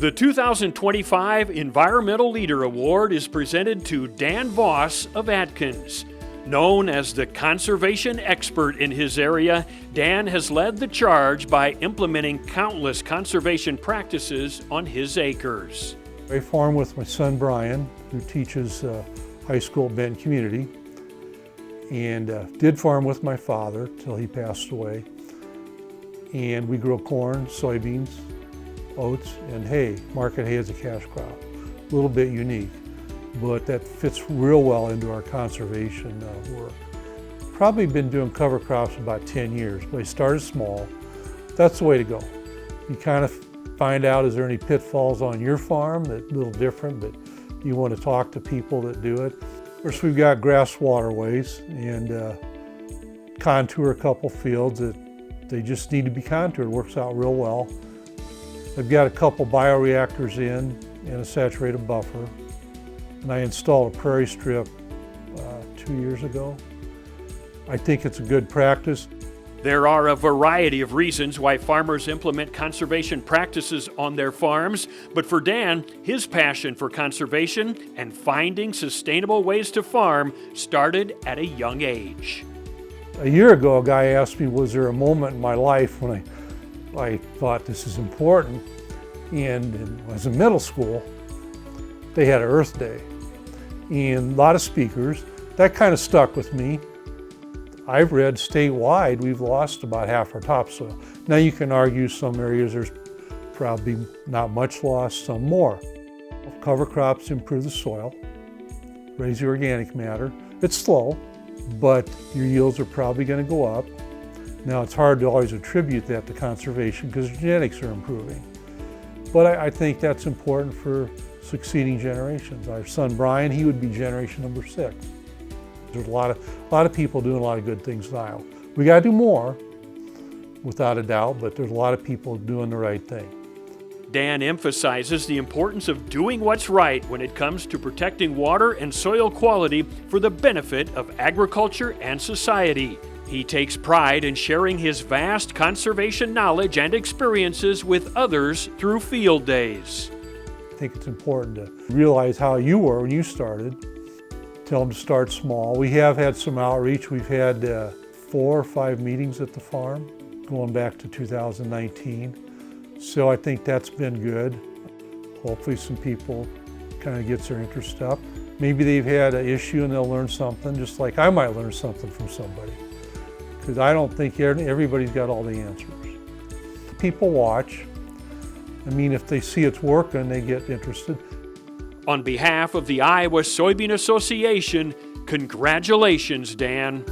The 2025 Environmental Leader Award is presented to Dan Voss of Atkins. Known as the conservation expert in his area, Dan has led the charge by implementing countless conservation practices on his acres. I farm with my son Brian, who teaches high school at Benton Community, and did farm with my father till he passed away. And we grow corn, soybeans, oats, and hay. Market hay is a cash crop. A little bit unique, but that fits real well into our conservation work. Probably been doing cover crops about 10 years, but I started small. That's the way to go. You kind of find out, is there any pitfalls on your farm that's a little different, but you want to talk to people that do it. Of course, we've got grass waterways and contour a couple fields that they just need to be contoured. Works out real well. I've got a couple bioreactors in and a saturated buffer. And I installed a prairie strip 2 years ago. I think it's a good practice. There are a variety of reasons why farmers implement conservation practices on their farms, but for Dan, his passion for conservation and finding sustainable ways to farm started at a young age. A year ago, a guy asked me, was there a moment in my life when I thought this is important? And when I was in middle school, they had an Earth Day and a lot of speakers. That kind of stuck with me. I've read statewide, we've lost about half our topsoil. Now you can argue some areas there's probably not much loss, some more. Cover crops improve the soil, raise the organic matter. It's slow, but your yields are probably going to go up. Now it's hard to always attribute that to conservation because genetics are improving. But I think that's important for succeeding generations. Our son Brian, he would be generation number 6. There's a lot of people doing a lot of good things in Iowa. We got to do more, without a doubt, but there's a lot of people doing the right thing. Dan emphasizes the importance of doing what's right when it comes to protecting water and soil quality for the benefit of agriculture and society. He takes pride in sharing his vast conservation knowledge and experiences with others through field days. I think it's important to realize how you were when you started. Tell them to start small. We have had some outreach. We've had 4 or 5 meetings at the farm going back to 2019. So I think that's been good. Hopefully some people kind of gets their interest up. Maybe they've had an issue and they'll learn something, just like I might learn something from somebody. Because I don't think everybody's got all the answers. People watch. I mean, if they see it's working, they get interested. On behalf of the Iowa Soybean Association, congratulations, Dan.